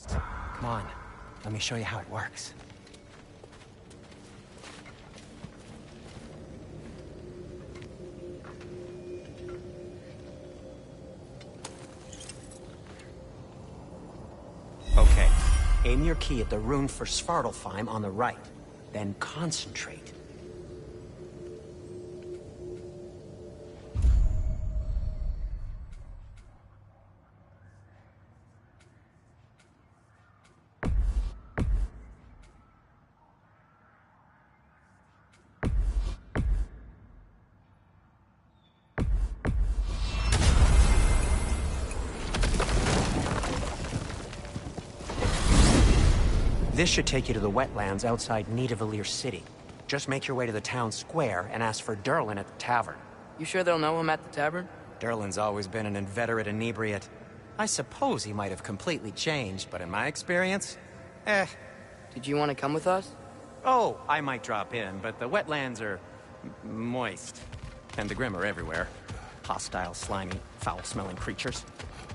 Come on, let me show you how it works. Okay, aim your key at the rune for Svartalfheim on the right, then concentrate. This should take you to the wetlands outside Nidavellir City. Just make your way to the town square and ask for Durlin at the tavern. You sure they'll know him at the tavern? Durlin's always been an inveterate inebriate. I suppose he might have completely changed, but in my experience, Did you want to come with us? Oh, I might drop in, but the wetlands are moist. And the Grim are everywhere. Hostile, slimy, foul-smelling creatures.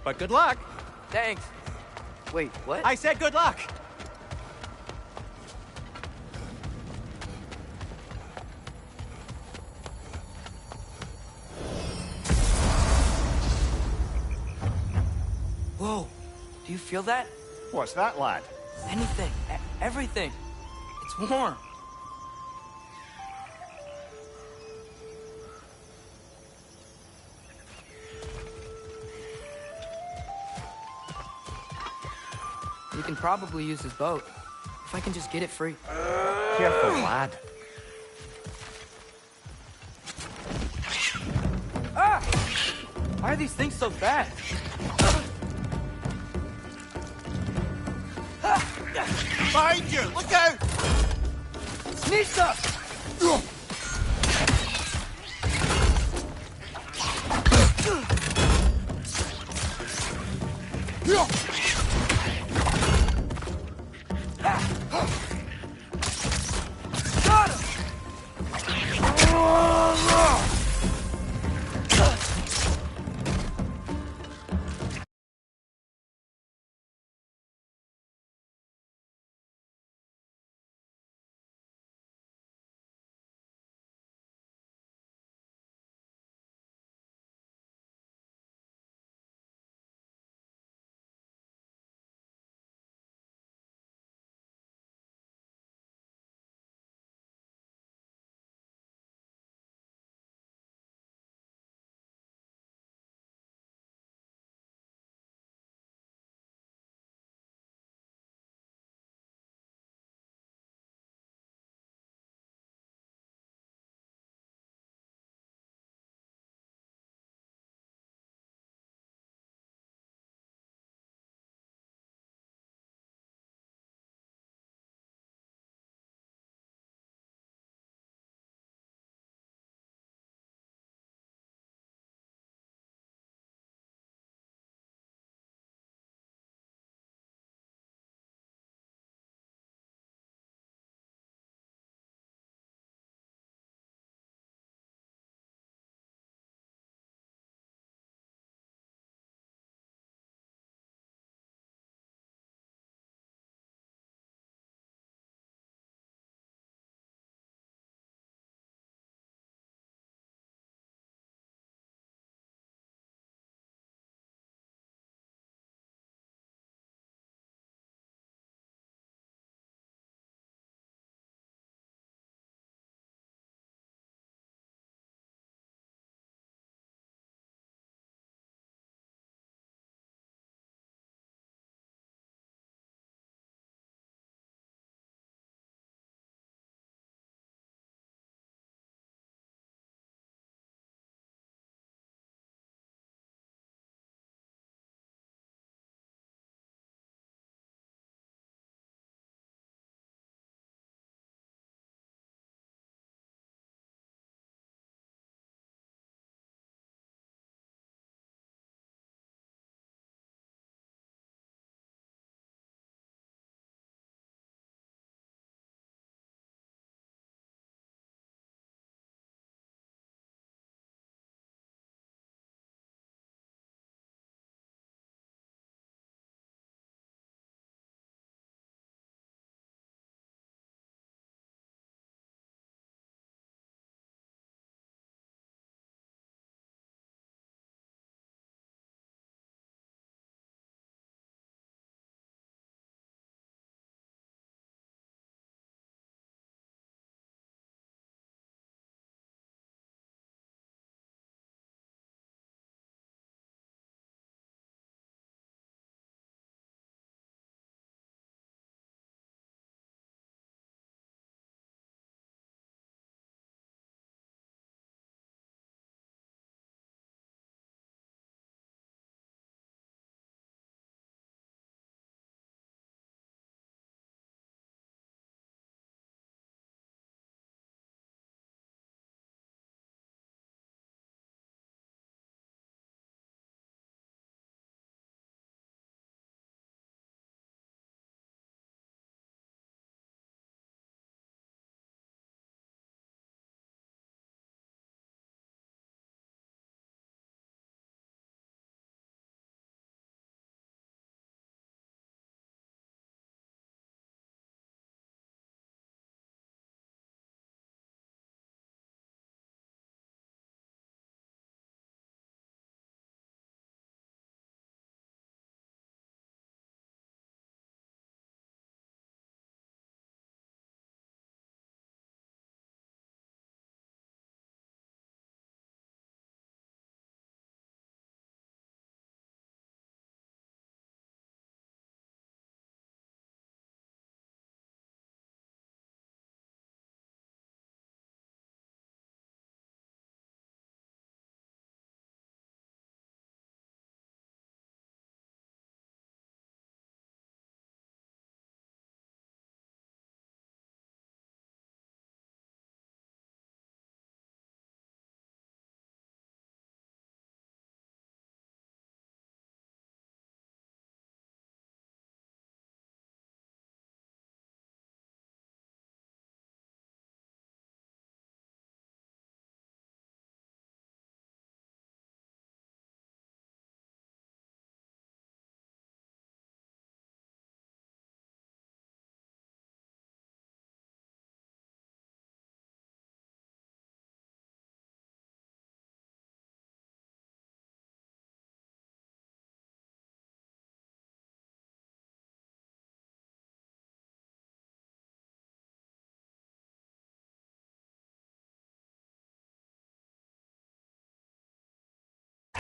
But good luck! Thanks. Wait, what? I said good luck! Whoa, do you feel that? What's that, lad? Anything, everything. It's warm. We can probably use his boat. If I can just get it free. Careful, lad. Ah! Why are these things so fast? Behind you! Look out! Nista!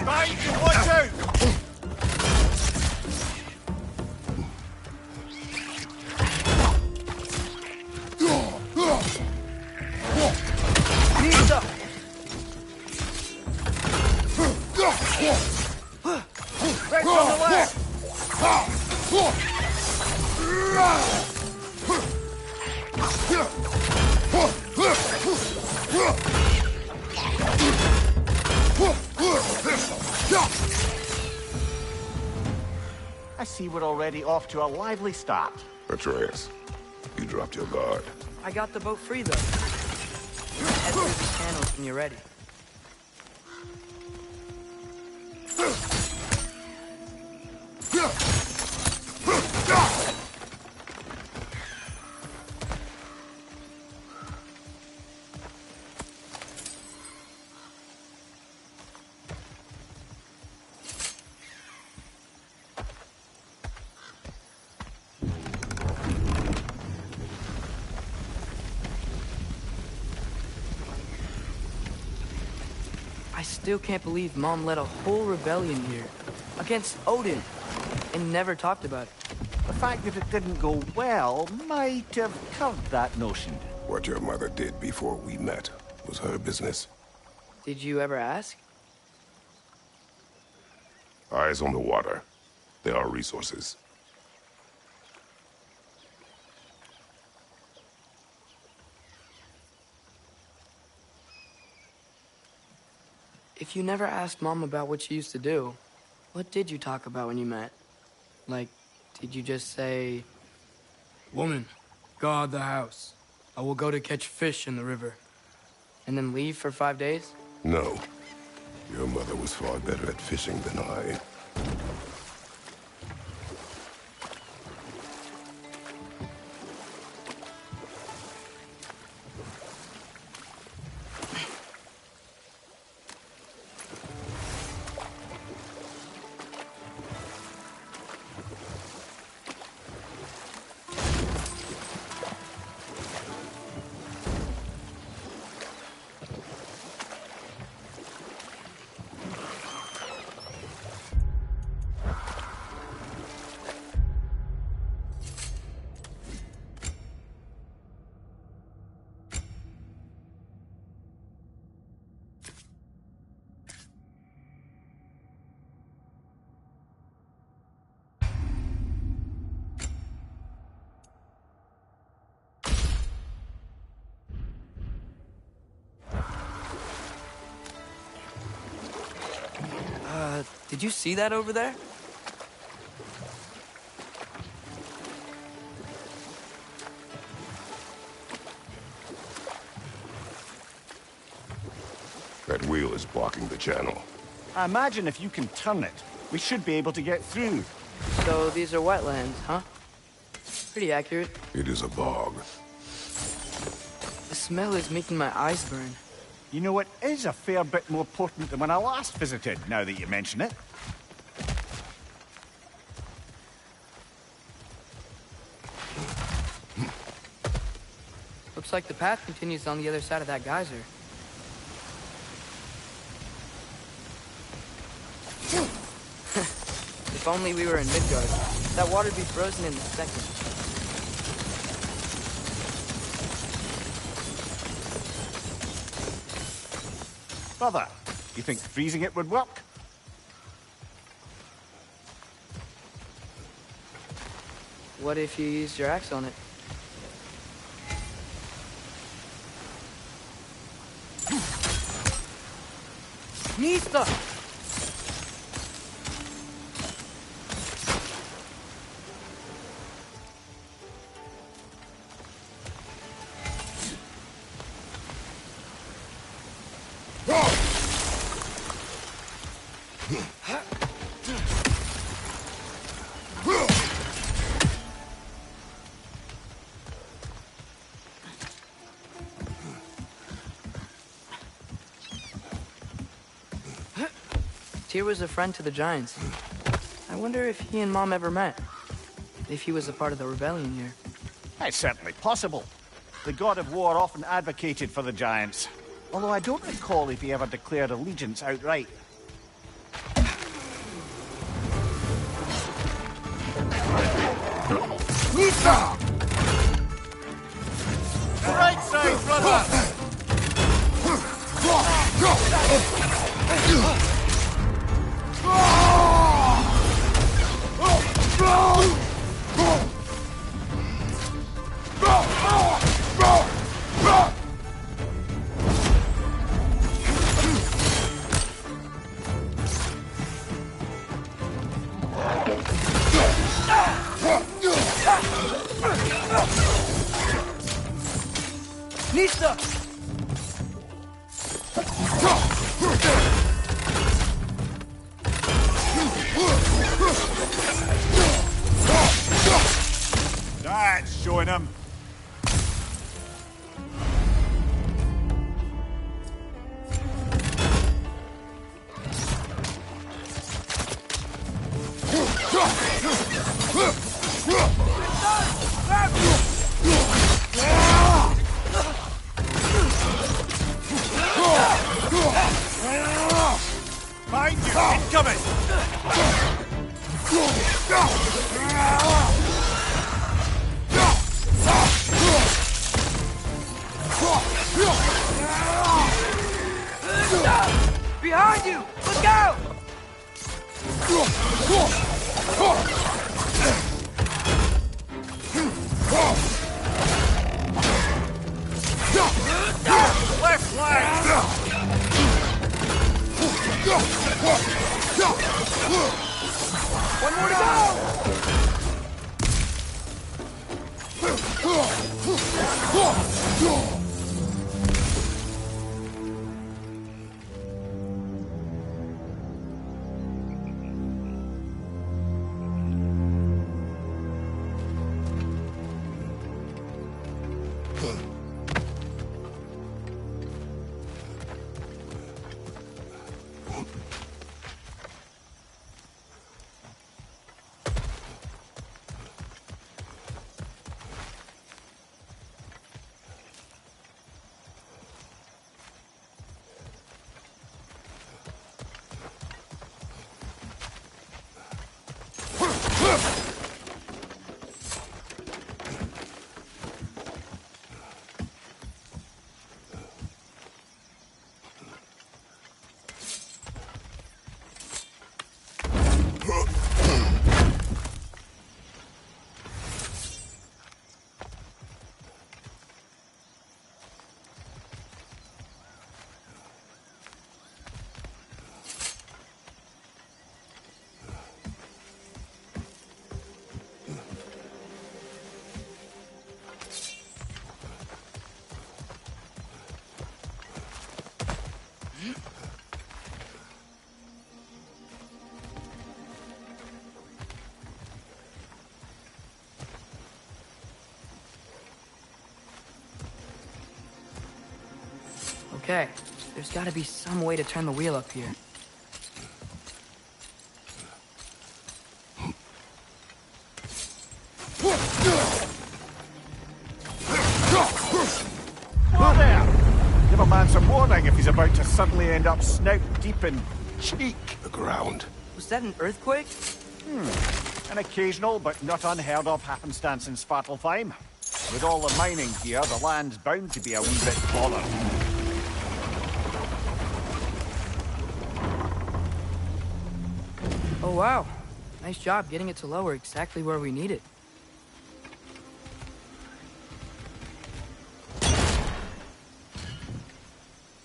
Behind you, watch out! Right from the left! I see we're already off to a lively start. Atreus, you dropped your guard. I got the boat free, though. Head through the channels when you're ready. I still can't believe Mom led a whole rebellion here. Against Odin. And never talked about it. The fact that it didn't go well might have curved that notion. What your mother did before we met was her business. Did you ever ask? Eyes on the water. There are resources. If you never asked Mom about what she used to do, what did you talk about when you met? Like, did you just say, "Woman, guard the house. I will go to catch fish in the river," and then leave for 5 days? No. Your mother was far better at fishing than I. Did you see that over there? That wheel is blocking the channel. I imagine if you can turn it, we should be able to get through. So these are wetlands, huh? Pretty accurate. It is a bog. The smell is making my eyes burn. You know, it is a fair bit more potent than when I last visited, now that you mention it. Looks like the path continues on the other side of that geyser. If only we were in Midgard. That water'd be frozen in a second. Brother, you think freezing it would work? What if you used your axe on it? Nista! Tyr was a friend to the Giants. I wonder if he and Mom ever met. If he was a part of the rebellion here. It's certainly possible. The god of war often advocated for the Giants. Although I don't recall if he ever declared allegiance outright. Right side, brother! Nista! That's showing him. Mind you, incoming! Behind you! Look out! Left flank! One more to go! Okay, there's gotta be some way to turn the wheel up here. Oh, there! Give a man some warning if he's about to suddenly end up snout deep in cheek. The ground. Was that an earthquake? An occasional but not unheard of happenstance in Svartalfheim. With all the mining here, the land's bound to be a wee bit bothered. Oh wow, nice job getting it to lower exactly where we need it.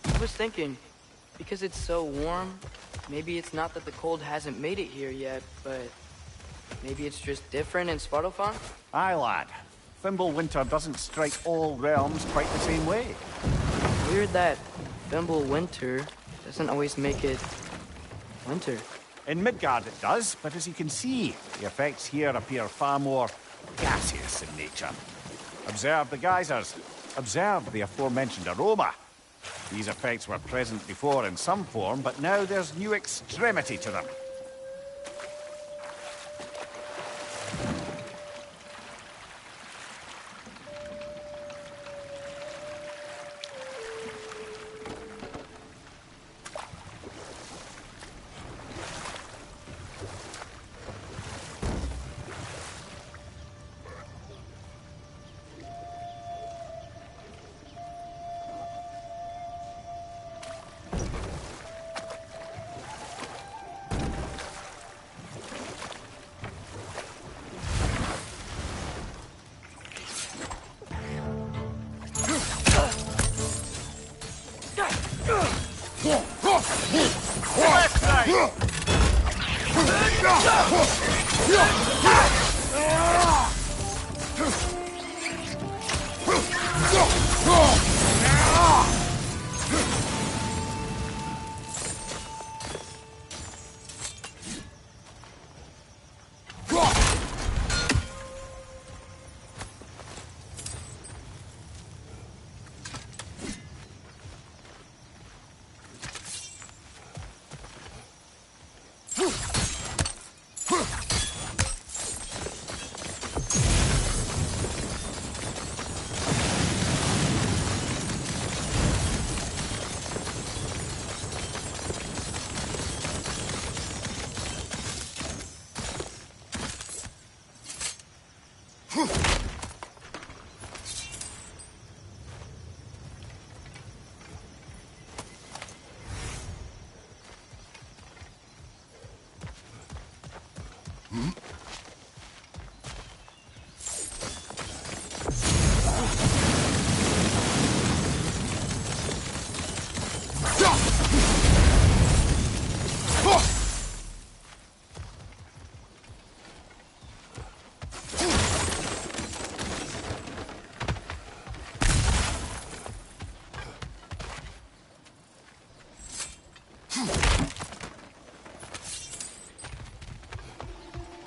I was thinking, because it's so warm, maybe it's not that the cold hasn't made it here yet, but maybe it's just different in Svartalfheim? Aye, lad. Thimble winter doesn't strike all realms quite the same way. Weird that Thimble winter doesn't always make it winter. In Midgard it does, but as you can see, the effects here appear far more gaseous in nature. Observe the geysers. Observe the aforementioned aroma. These effects were present before in some form, but now there's new extremity to them. Left side!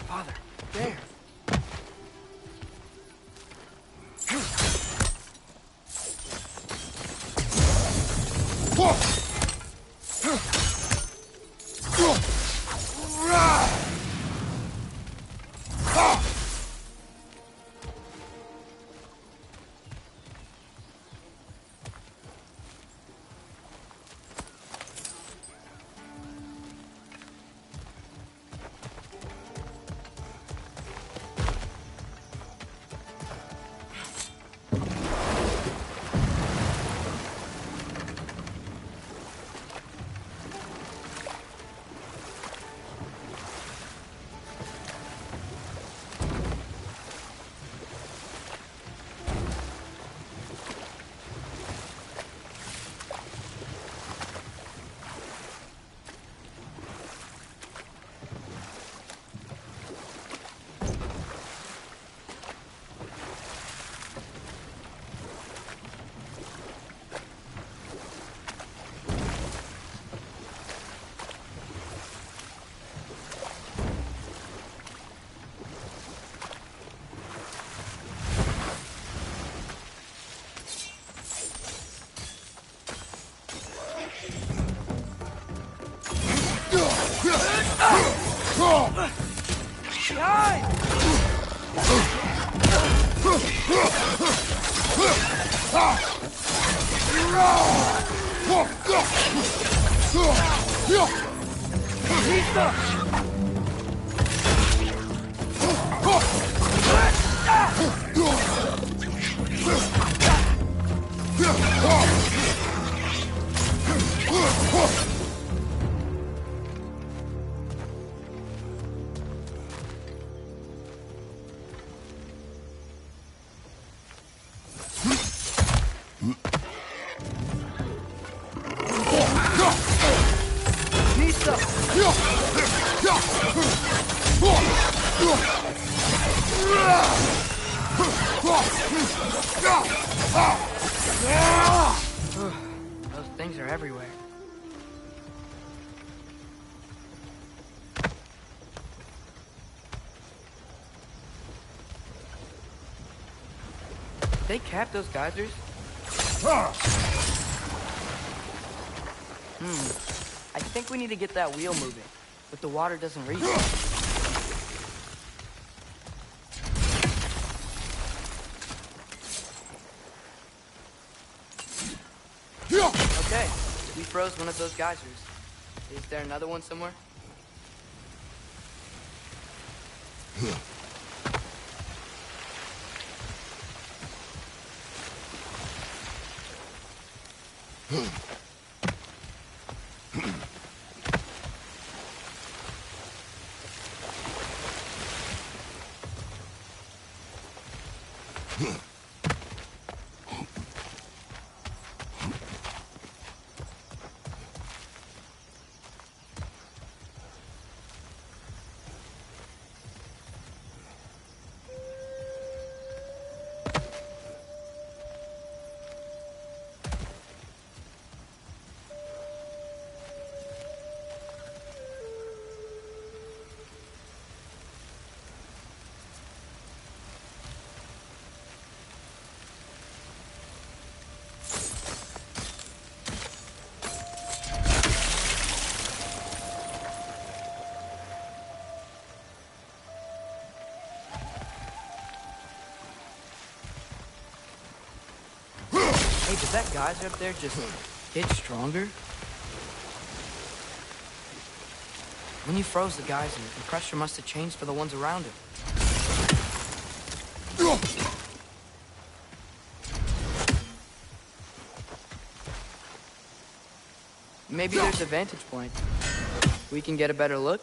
Father, there. Those things are everywhere. Did they cap those geysers? I think we need to get that wheel moving, but the water doesn't reach. Okay, we froze one of those geysers. Is there another one somewhere? Hey, did that geyser up there just get stronger? When you froze the geyser, the pressure must have changed for the ones around it. Maybe there's a vantage point. We can get a better look.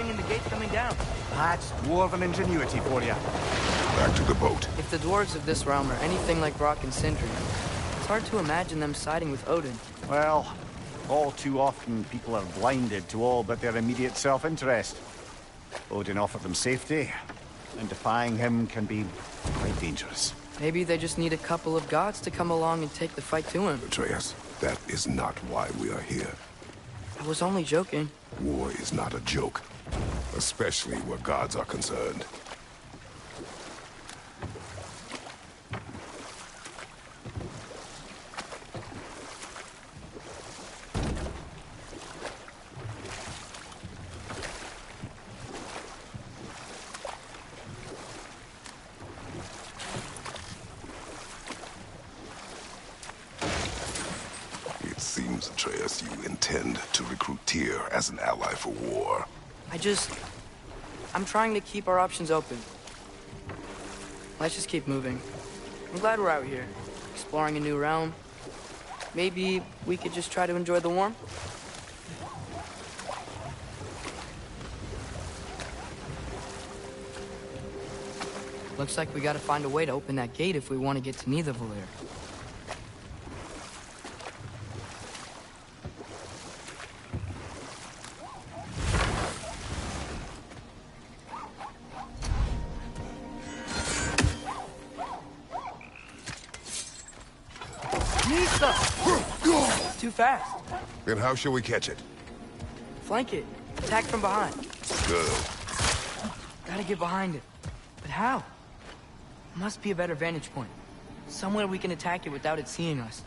moving and the gate's coming down. That's dwarven ingenuity for you. Back to the boat. If the dwarves of this realm are anything like Brock and Sindri, it's hard to imagine them siding with Odin. Well, all too often people are blinded to all but their immediate self-interest. Odin offered them safety, and defying him can be quite dangerous. Maybe they just need a couple of gods to come along and take the fight to him. Atreus, that is not why we are here. I was only joking. War is not a joke, especially where gods are concerned. It seems, Atreus, you intend to recruit Tyr as an ally for war. I'm trying to keep our options open. Let's just keep moving. I'm glad we're out here, exploring a new realm. Maybe we could just try to enjoy the warmth? Looks like we gotta find a way to open that gate if we want to get to Nidavellir. Too fast. Then how shall we catch it? Flank it. Attack from behind. Good. Gotta get behind it. But how? Must be a better vantage point. Somewhere we can attack it without it seeing us.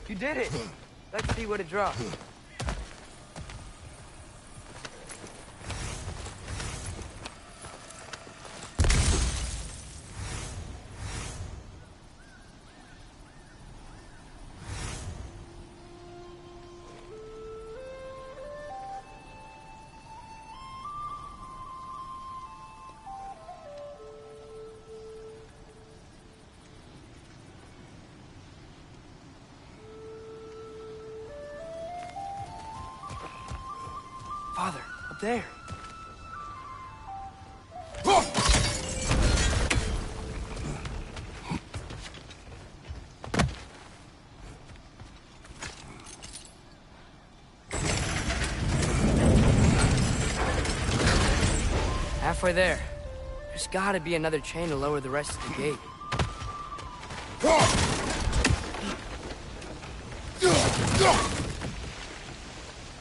You did it! Let's see what it drops. Father, up there. Halfway there. There's gotta be another chain to lower the rest of the gate.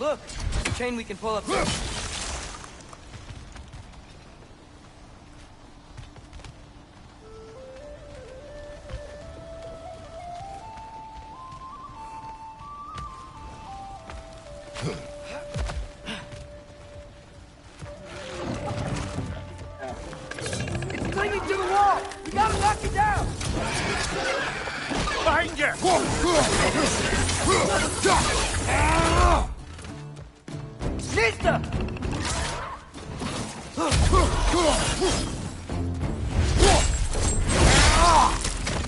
Look! There's a chain we can pull up there. It's clinging to the wall! We gotta knock it down! Behind you! Sister!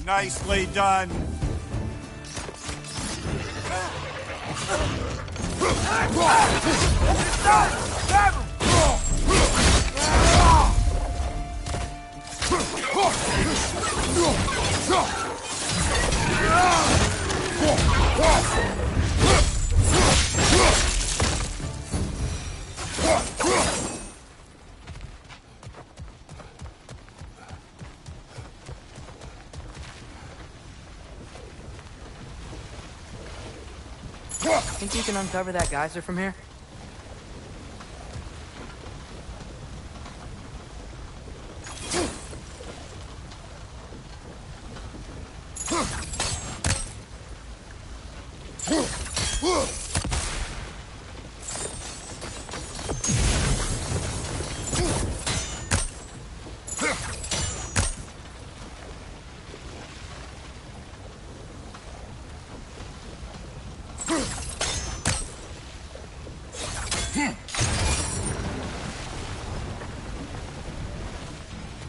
Nicely done. Grab him! Think you can uncover that geyser from here?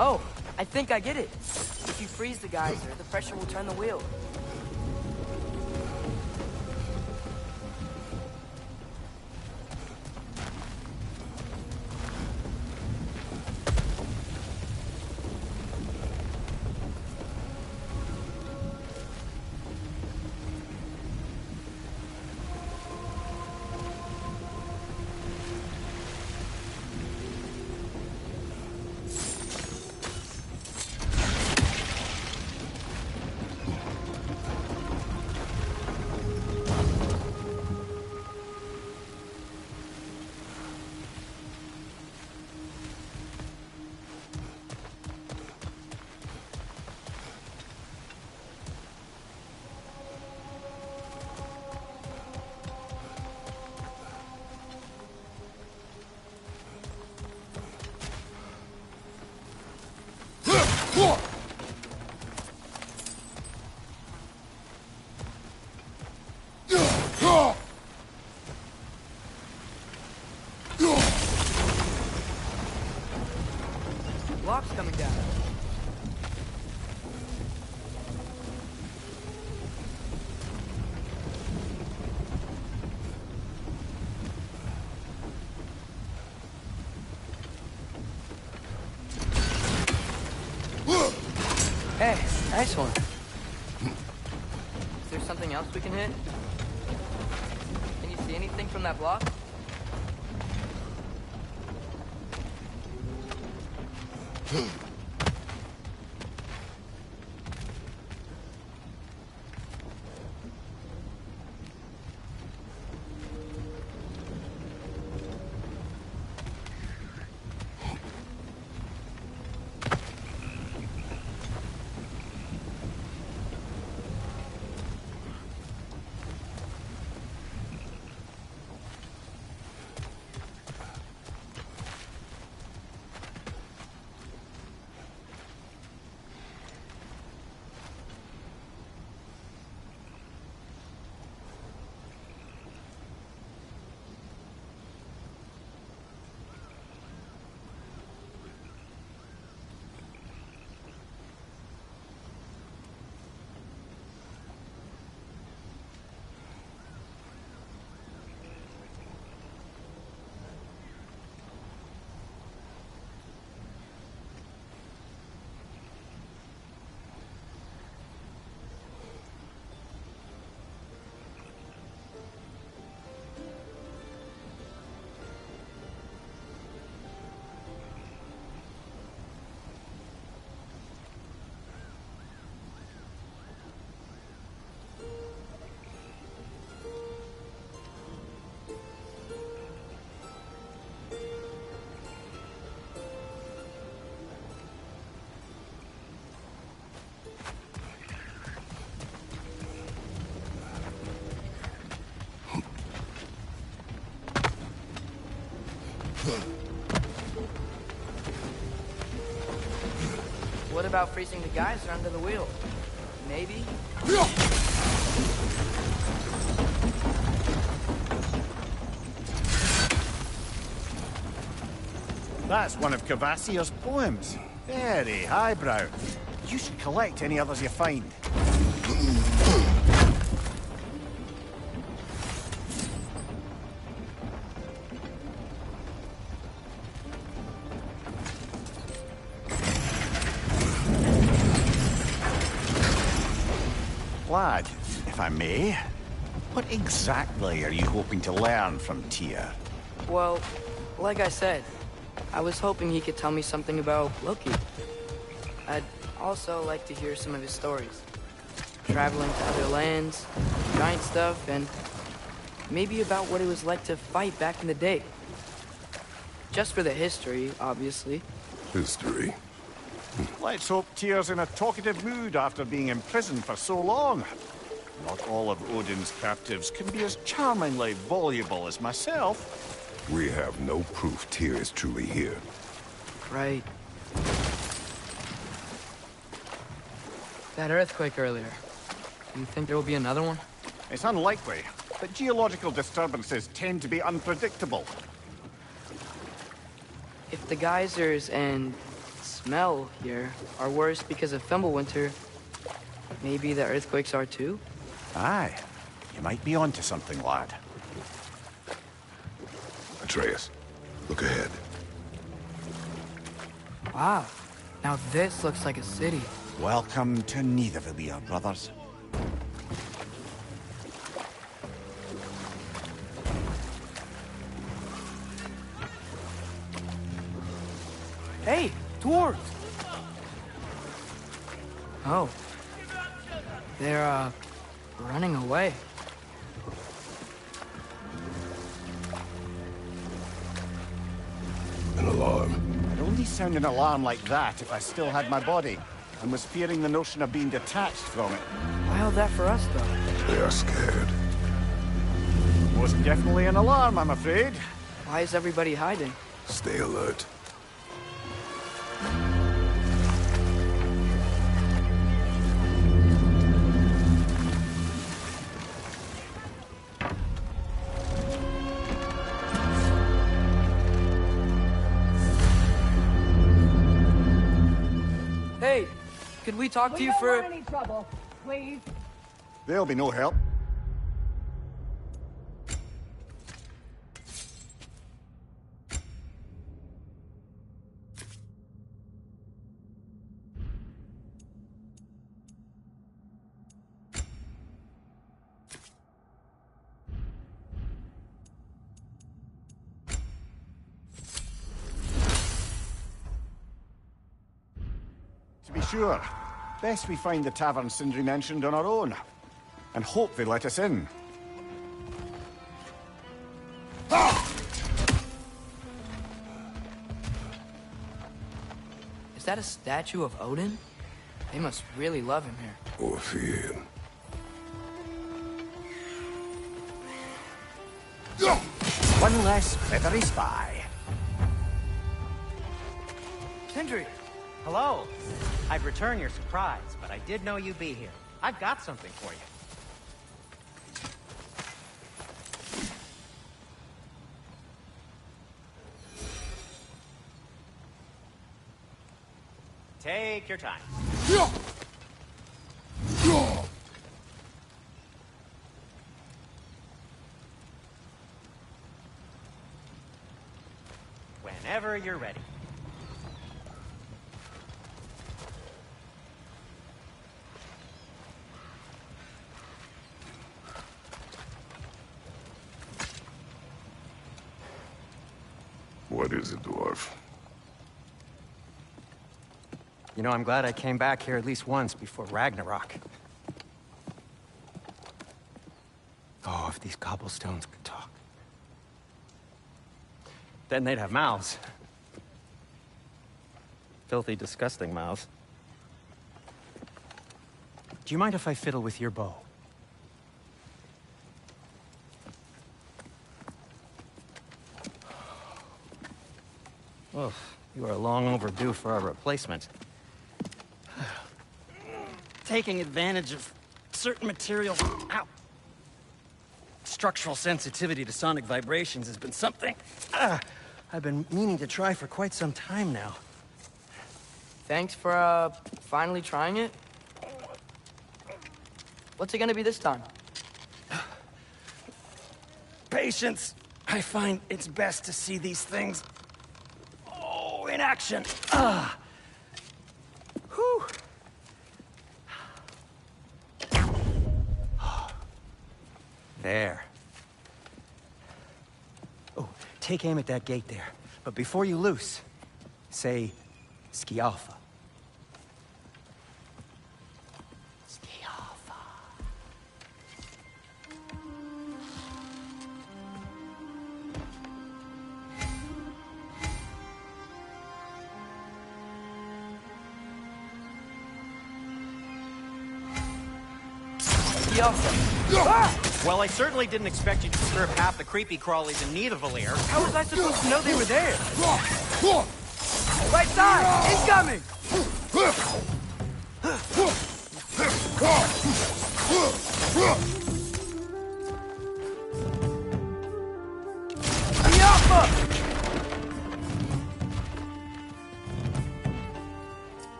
Oh, I think I get it. If you freeze the geyser, the pressure will turn the wheel. Block's coming down. Hey, nice one. Is there something else we can hit? Can you see anything from that block? what about freezing the geyser under the wheel? Maybe? That's one of Cavassier's poems. Very highbrow. You should collect any others you find. Lad, if I may, what exactly are you hoping to learn from Tyr? Well, like I said, I was hoping he could tell me something about Loki. I'd also like to hear some of his stories. Traveling to other lands, giant stuff, and maybe about what it was like to fight back in the day. Just for the history, obviously. History. Let's hope Tyr's in a talkative mood after being imprisoned for so long. Not all of Odin's captives can be as charmingly voluble as myself. We have no proof Tyr is truly here. Right. That earthquake earlier. Do you think there will be another one? It's unlikely, but geological disturbances tend to be unpredictable. If the geysers and smell here are worse because of Fimbulwinter, maybe the earthquakes are too? Aye, you might be onto something, lad. Atreus, look ahead. Wow. Now this looks like a city. Welcome to Nidavellir, brothers. Hey, dwarves! Oh. They're, running away. An alarm. I'd only sound an alarm like that if I still had my body, and was fearing the notion of being detached from it. Wild that for us, though. They are scared. Most definitely an alarm, I'm afraid. Why is everybody hiding? Stay alert. Hey, could we talk to you for... We don't want any trouble, please. There'll be no help. To be sure, best we find the tavern Sindri mentioned on our own, and hope they let us in. Is that a statue of Odin? They must really love him here. Or fear. One less feathery spy. Sindri! Hello. I'd return your surprise, but I did know you'd be here. I've got something for you. Take your time. Whenever you're ready. What is it, dwarf? You know, I'm glad I came back here at least once before Ragnarok. Oh, if these cobblestones could talk. Then they'd have mouths. Filthy, disgusting mouths. Do you mind if I fiddle with your bow? Oh, you are long overdue for a replacement. taking advantage of certain materials. Ow. Structural sensitivity to sonic vibrations has been something I've been meaning to try for quite some time now. Thanks for, finally trying it. What's it gonna be this time? Patience. I find it's best to see these things, in action. Whew. There. Oh, take aim at that gate there. But before you loose, say, Ski Alpha. Ski Alpha. Ski Alpha. Well, I certainly didn't expect you to disturb half the creepy crawlies in Nidavellir. How was I supposed to know they were there? Right side! Incoming!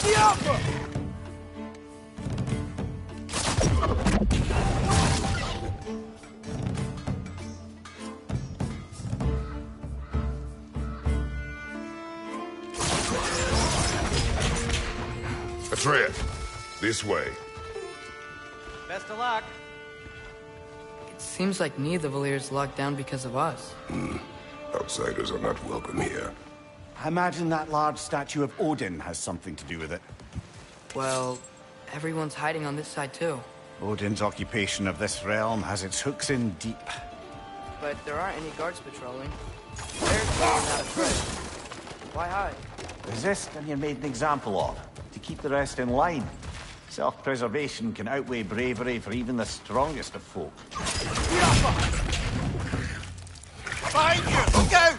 Ski Alpha! Atreya, this way. Best of luck. It seems like Nidavellir's locked down because of us. Outsiders are not welcome here. I imagine that large statue of Odin has something to do with it. Well, everyone's hiding on this side too. Odin's occupation of this realm has its hooks in deep. But there aren't any guards patrolling. There's clearly not a threat. Why hide? Resist and you're made an example of, to keep the rest in line. Self-preservation can outweigh bravery for even the strongest of folk. Behind you! Go!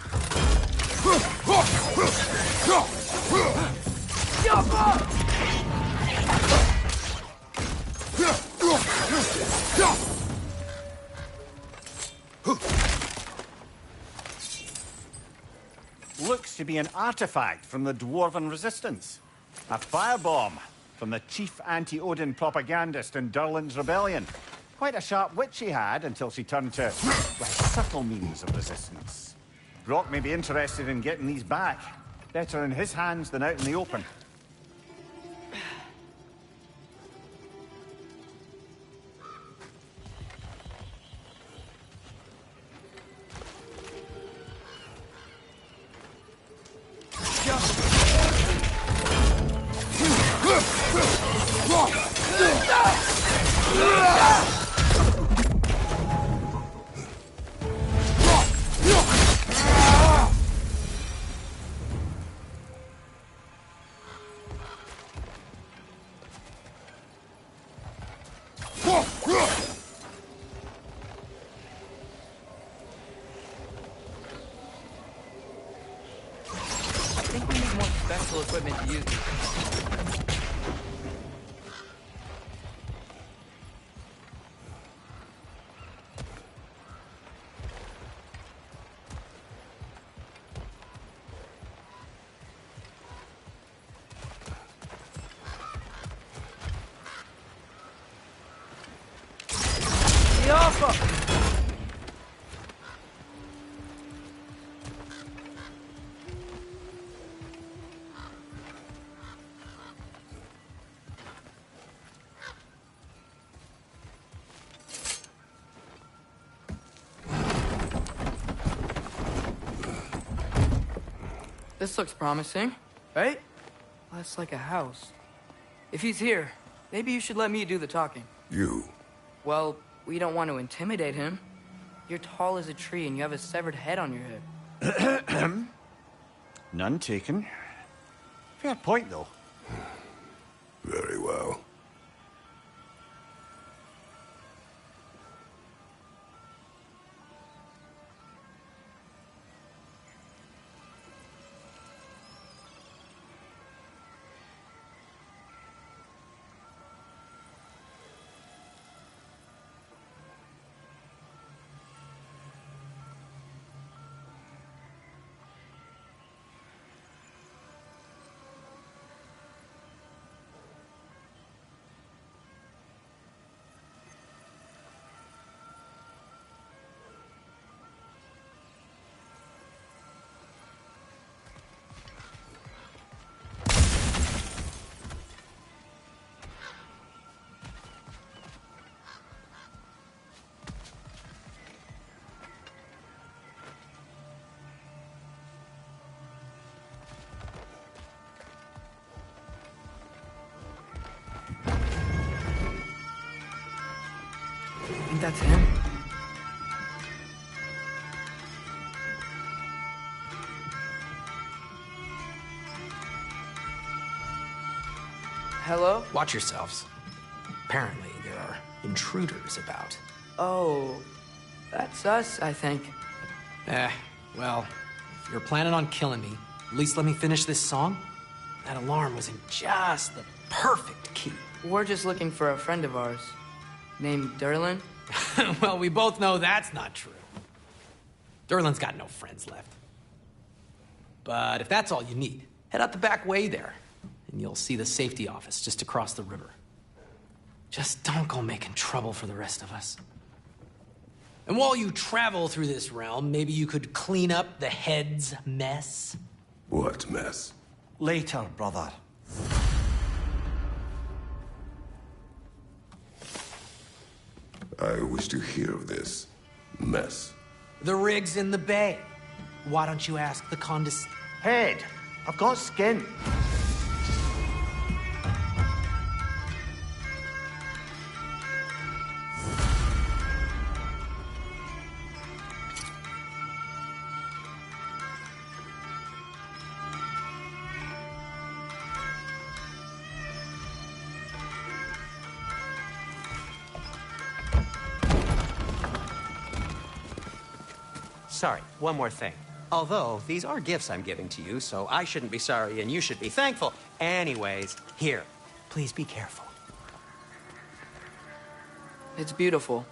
Looks to be an artifact from the Dwarven Resistance. A firebomb from the chief anti-Odin propagandist in Durlin's rebellion. Quite a sharp wit she had until she turned to, well, subtle means of resistance. Brock may be interested in getting these back. Better in his hands than out in the open. I think we need more special equipment to use these. This looks promising, right? That's like a house. If he's here, maybe you should let me do the talking. You? Well, we don't want to intimidate him. You're tall as a tree and you have a severed head on your head. None taken. Fair point, though. Very well. Think that's him? Hello? Watch yourselves. Apparently, there are intruders about. Oh, that's us, I think. Well, if you're planning on killing me, at least let me finish this song. That alarm was in just the perfect key. We're just looking for a friend of ours, named Durlin. Well, we both know that's not true. Durlin's got no friends left. But if that's all you need, head out the back way there, and you'll see the safety office just across the river. Just don't go making trouble for the rest of us. And while you travel through this realm, maybe you could clean up the head's mess. What mess? Later, brother. I wish to hear of this mess. The rig's in the bay. Why don't you ask the Head, I've got skin. Sorry, one more thing. Although, these are gifts I'm giving to you, so I shouldn't be sorry and you should be thankful. Anyways, here, please be careful. It's beautiful.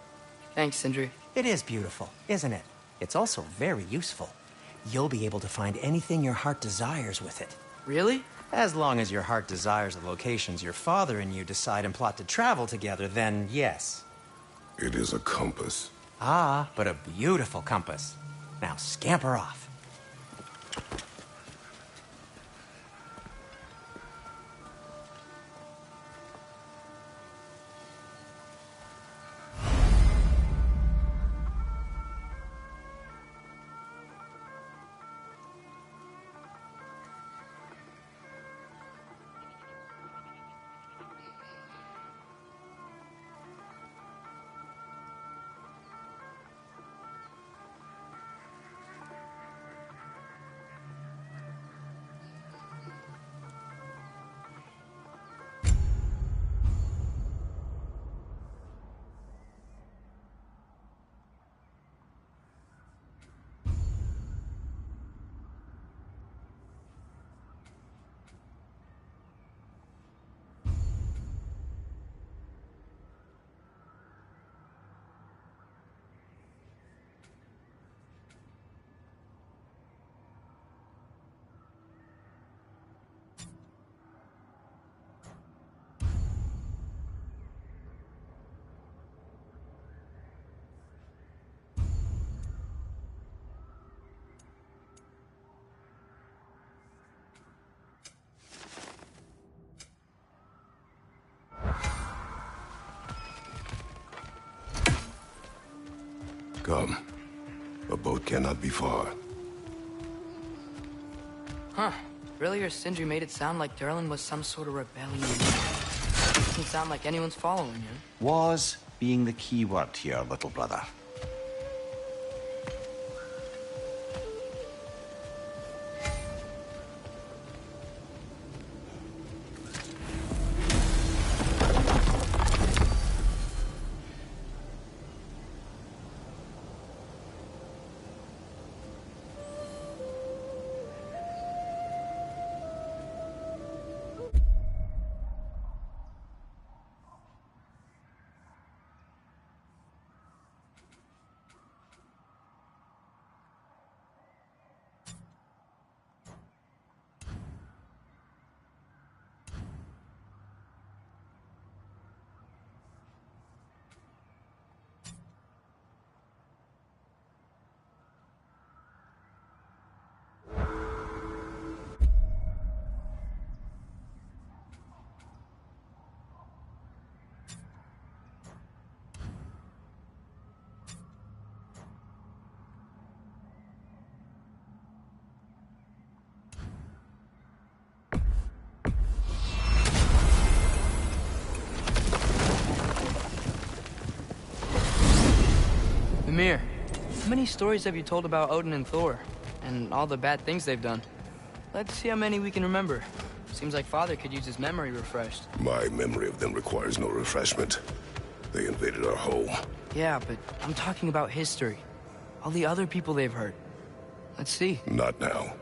Thanks, Sindri. It is beautiful, isn't it? It's also very useful. You'll be able to find anything your heart desires with it. Really? As long as your heart desires the locations your father and you decide and plot to travel together, then yes. It is a compass. Ah, but a beautiful compass. Now scamper off. Come. A boat cannot be far. Huh. Earlier, Sindri made it sound like Durlin was some sort of rebellion. Doesn't sound like anyone's following him. Was being the key word here, little brother. Mimir, how many stories have you told about Odin and Thor? And all the bad things they've done? Let's see how many we can remember. Seems like Father could use his memory refreshed. My memory of them requires no refreshment. They invaded our home. Yeah, but I'm talking about history. All the other people they've hurt. Let's see. Not now.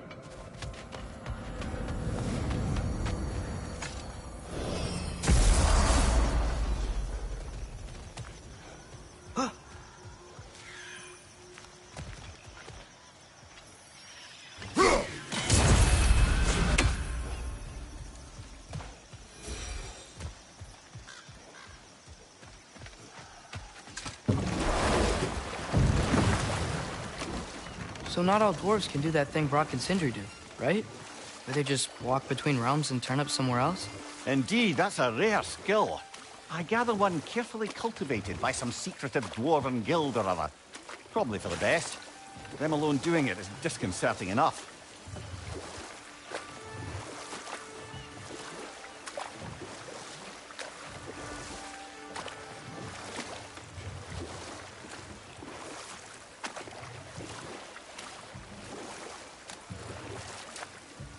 So not all dwarves can do that thing Brock and Sindri do, right? Where they just walk between realms and turn up somewhere else? Indeed, that's a rare skill. I gather one carefully cultivated by some secretive dwarven guild or other. Probably for the best. Them alone doing it is disconcerting enough.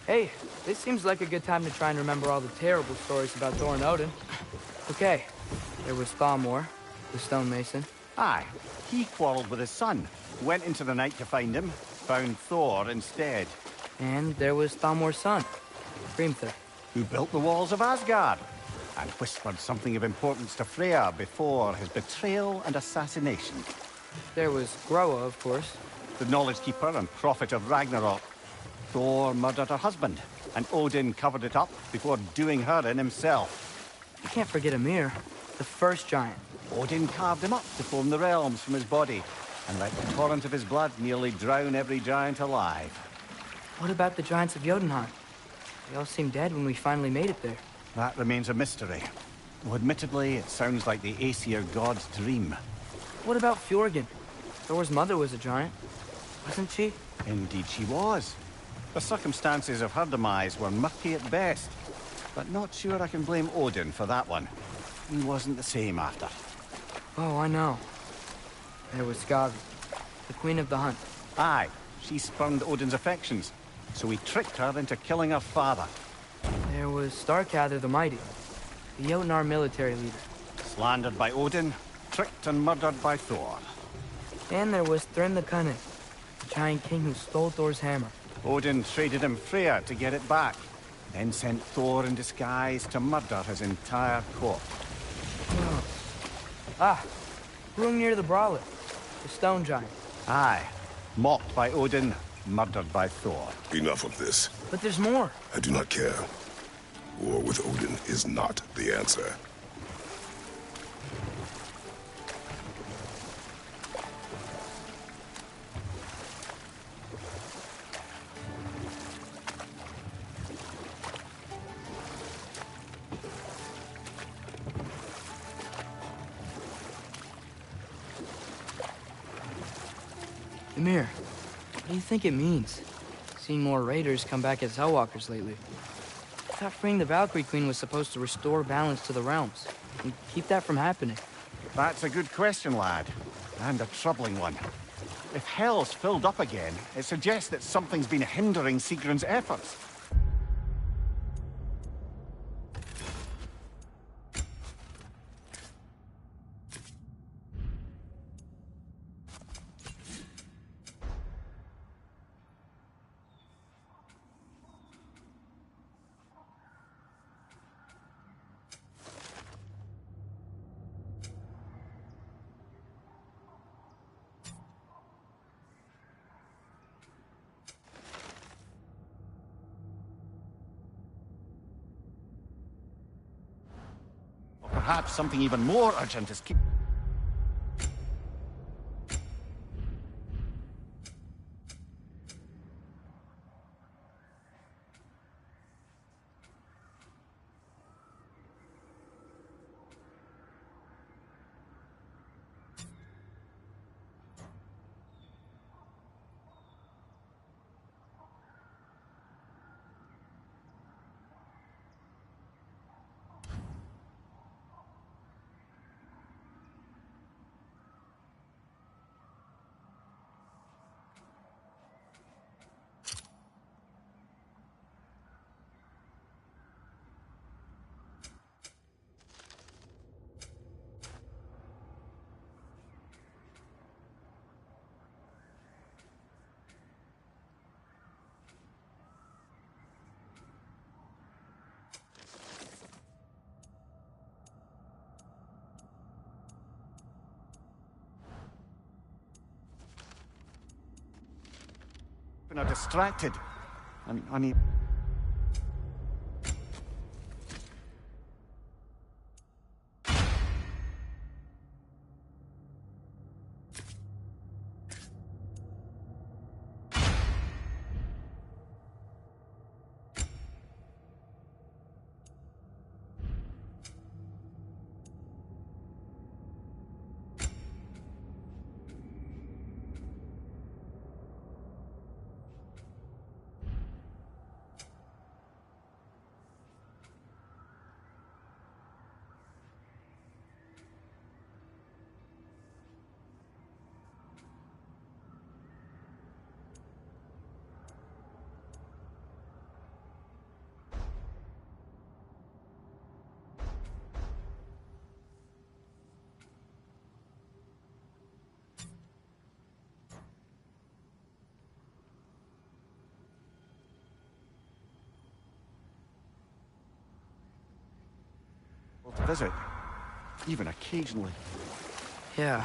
Hey, this seems like a good time to try and remember all the terrible stories about Thor and Odin. Okay, there was Thalmor, the stonemason. Aye, he quarreled with his son. Went into the night to find him, found Thor instead. And there was Thalmor's son, Grimthur. Who built the walls of Asgard, and whispered something of importance to Freya before his betrayal and Thor murdered her husband, and Odin covered it up before doing her in himself. You can't forget Ymir, the first giant. Odin carved him up to form the realms from his body, and let the torrent of his blood nearly drown every giant alive. What about the giants of Jotunheim? They all seemed dead when we finally made it there. That remains a mystery. Though admittedly, it sounds like the Aesir god's dream. What about Fjorgyn? Thor's mother was a giant, wasn't she? Indeed she was. The circumstances of her demise were murky at best, but not sure I can blame Odin for that one. He wasn't the same after. Oh, I know. There was Skavi, the queen of the hunt. Aye, she spurned Odin's affections, so he tricked her into killing her father. There was Starkather the Mighty, the Jotnar military leader. Slandered by Odin, tricked and murdered by Thor. And there was Thrym the Cunning, the giant king who stole Thor's hammer. Odin traded him Freya to get it back, then sent Thor in disguise to murder his entire court. Oh. Ah, Hrungnir the Brawler, the stone giant. Aye, mocked by Odin, murdered by Thor. Enough of this. But there's more. I do not care. War with Odin is not the answer. Ymir, what do you think it means? Seen more raiders come back as Hellwalkers lately. I thought freeing the Valkyrie Queen was supposed to restore balance to the realms and keep that from happening. That's a good question, lad. And a troubling one. If Hell's filled up again, it suggests that something's been hindering Sigrun's efforts. Perhaps something even more urgent is keep... are distracted. I mean... to visit, even occasionally. Yeah.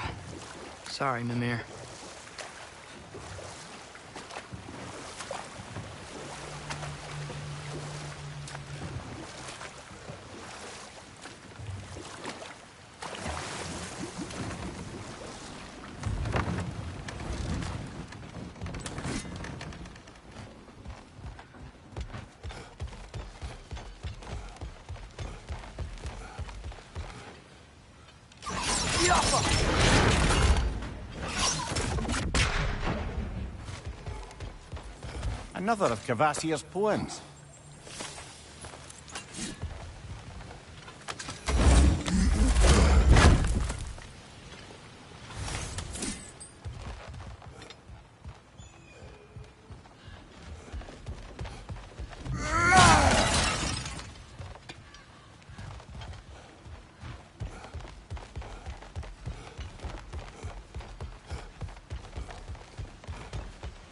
Sorry, Mimir. Another of Cavassier's poems.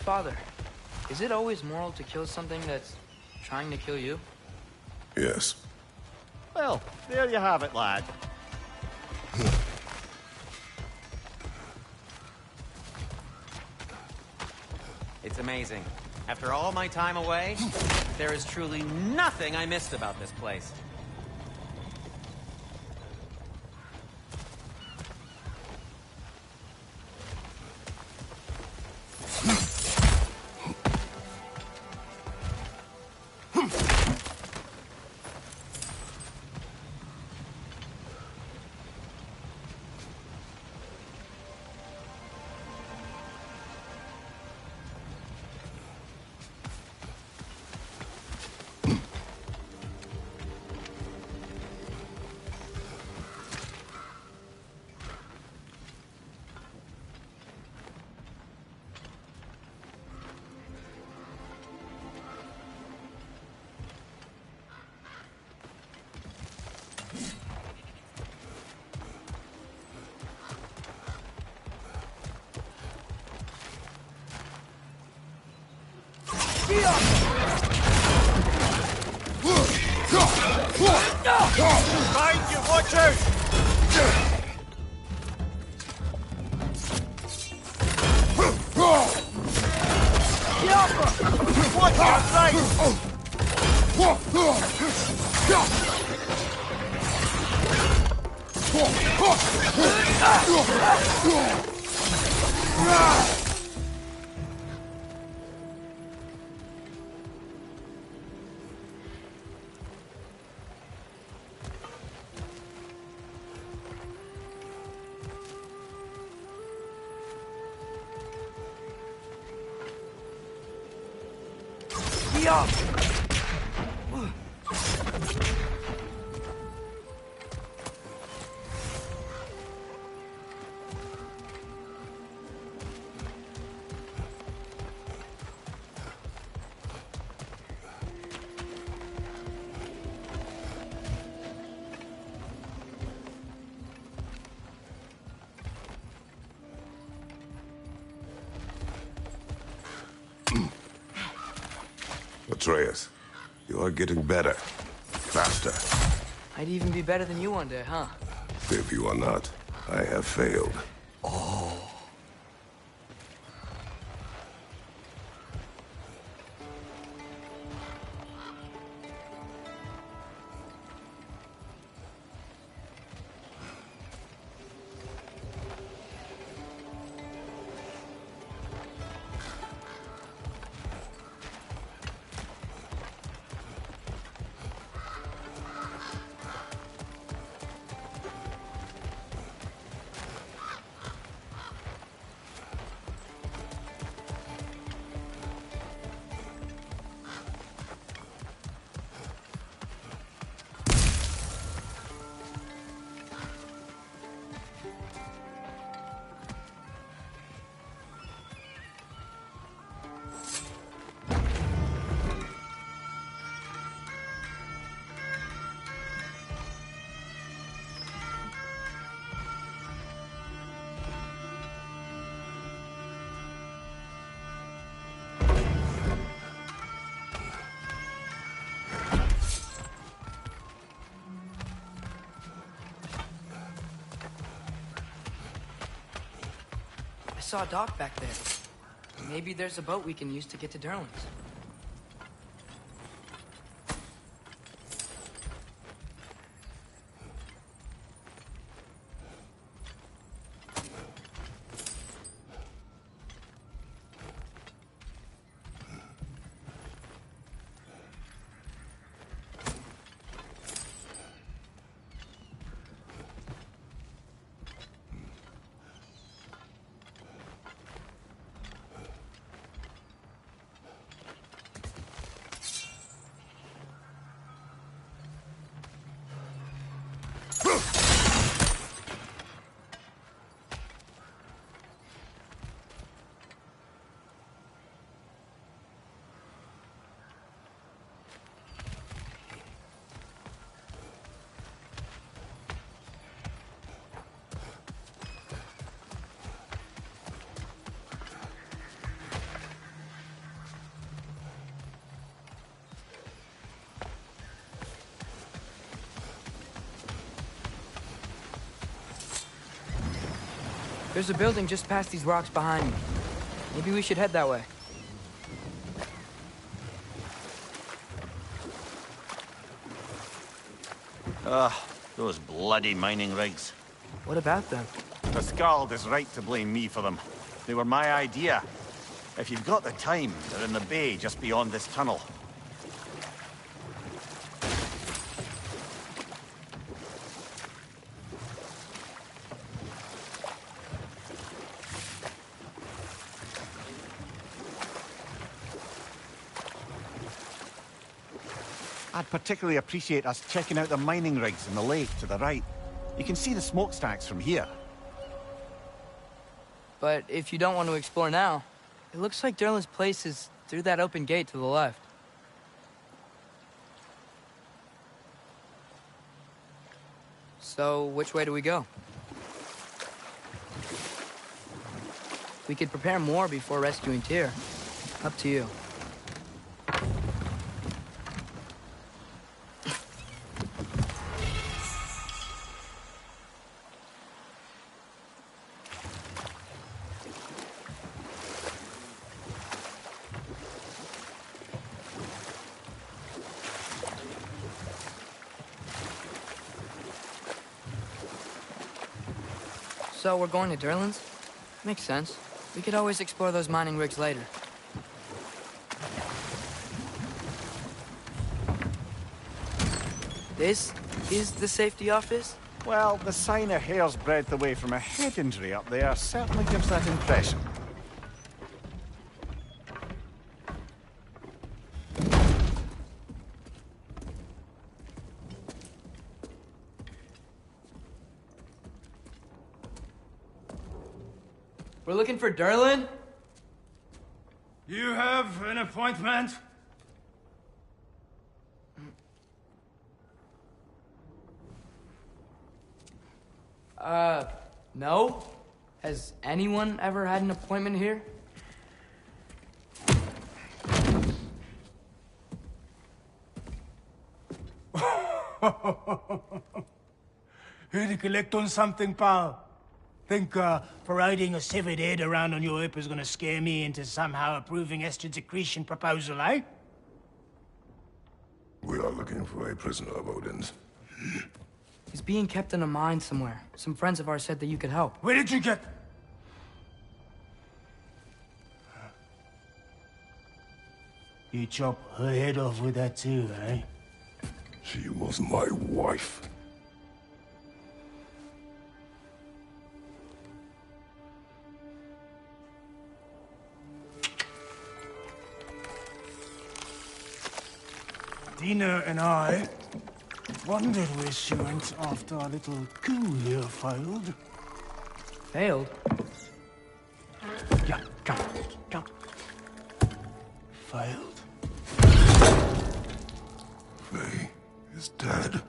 Father, is it always moral to kill something that's trying to kill you? Yes. Well, there you have it, lad. It's amazing. After all my time away, there is truly nothing I missed about this place. Behind you, watch out! Watch your right! Atreus, you are getting better. Faster. I'd even be better than you one day, huh? If you are not, I have failed. I saw a dock back there. Maybe there's a boat we can use to get to Durlin's. There's a building just past these rocks behind me. Maybe we should head that way. Those bloody mining rigs. What about them? The Skald is right to blame me for them. They were my idea. If you've got the time, they're in the bay just beyond this tunnel. I'd particularly appreciate us checking out the mining rigs in the lake to the right. You can see the smokestacks from here. But if you don't want to explore now, it looks like Derlin's place is through that open gate to the left. So, which way do we go? We could prepare more before rescuing Tyr. Up to you. So we're going to Derlin's? Makes sense. We could always explore those mining rigs later. This is the safety office? Well, the sign a hair's breadth away from a head injury up there certainly gives that impression. We're looking for Derlin? You have an appointment? No? Has anyone ever had an appointment here? Here to collect on something, pal? Think, parading a severed head around on your hip is gonna scare me into somehow approving estrogen secretion proposal, eh? We are looking for a prisoner of Odin's. He's being kept in a mine somewhere. Some friends of ours said that you could help. Where did you get... You chop her head off with that too, eh? She was my wife. Dina and I wondered where she went after our little coup here failed. Failed? Yeah, come. Failed. Faye is dead.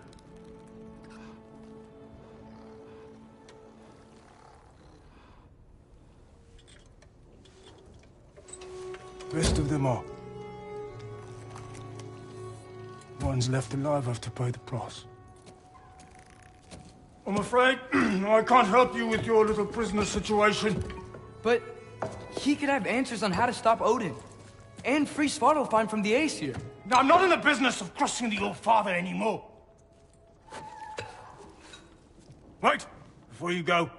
Rest of them are. One's left alive have to pay the price. I'm afraid I can't help you with your little prisoner situation. But he could have answers on how to stop Odin. And free Svartalfheim from the Aesir. I'm not in the business of crossing the old father anymore. Wait, before you go.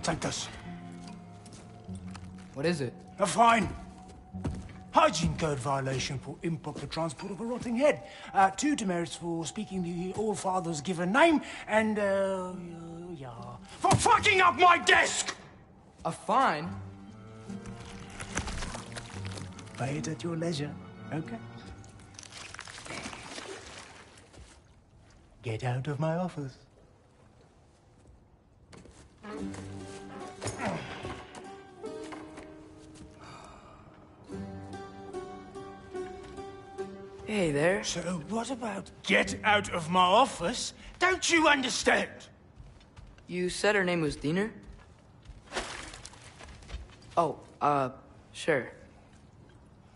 Take this. What is it? A fine. Hygiene code violation for improper transport of a rotting head. 2 demerits for speaking the All-Father's given name, and, yeah... for fucking up my desk! A fine? Pay it at your leisure, okay? Get out of my office. Hey there. So what about get out of my office? Don't you understand? You said her name was Diener? Oh, sure.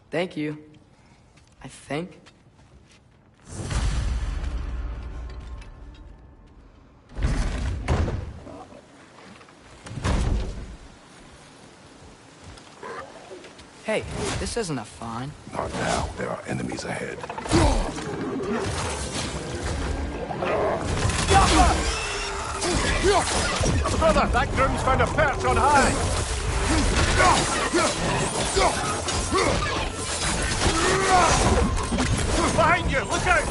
Thank you. I think. Hey, this isn't a fine. Not now. There are enemies ahead. Brother, that groom's found a perch on high! Behind you, look out!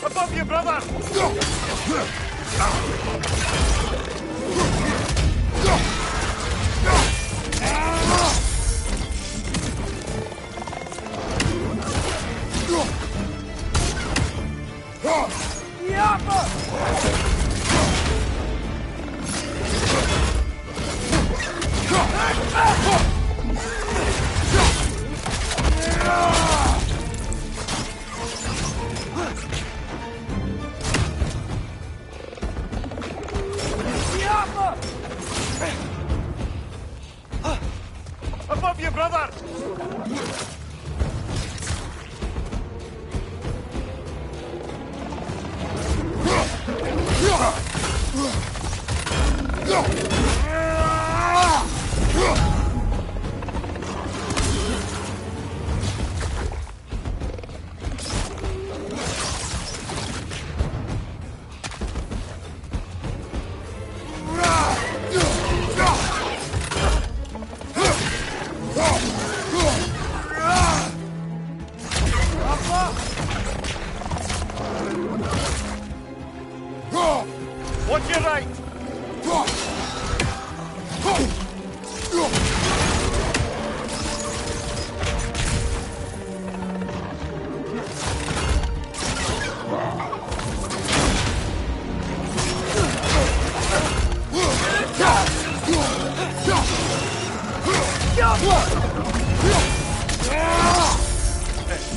Above you, brother! Above you, brother! Watch your right!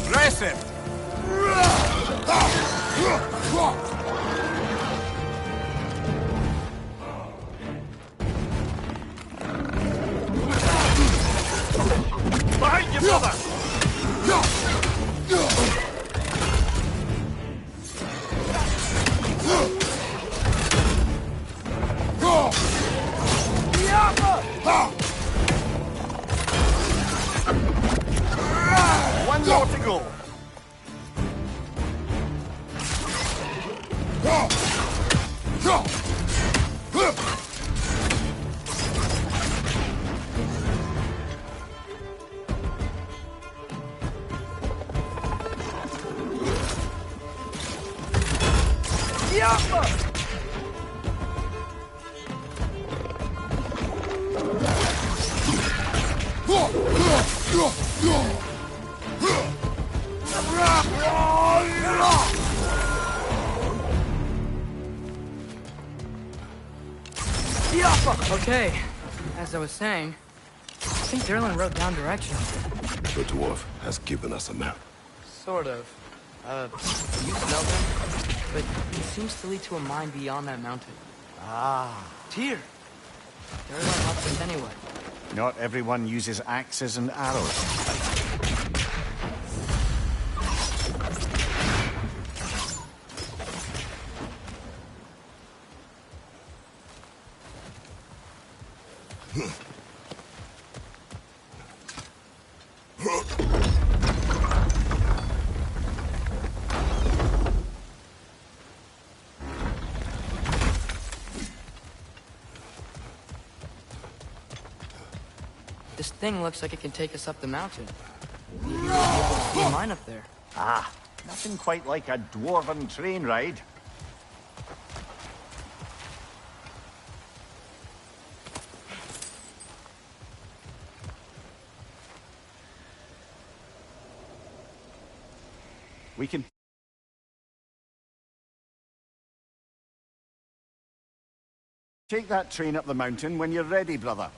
Aggressive! Behind you, brother! One more to go. Okay, as I was saying, I think Derlin wrote down directions. The dwarf has given us a map. Sort of. You smell them? But it seems to lead to a mine beyond that mountain. Ah. Tyr! Derlin helped us anyway. Not everyone uses axes and arrows. This thing looks like it can take us up the mountain. Maybe we'll be able to wouldn't mind up there. Ah, nothing quite like a dwarven train ride. We can take that train up the mountain when you're ready, brother.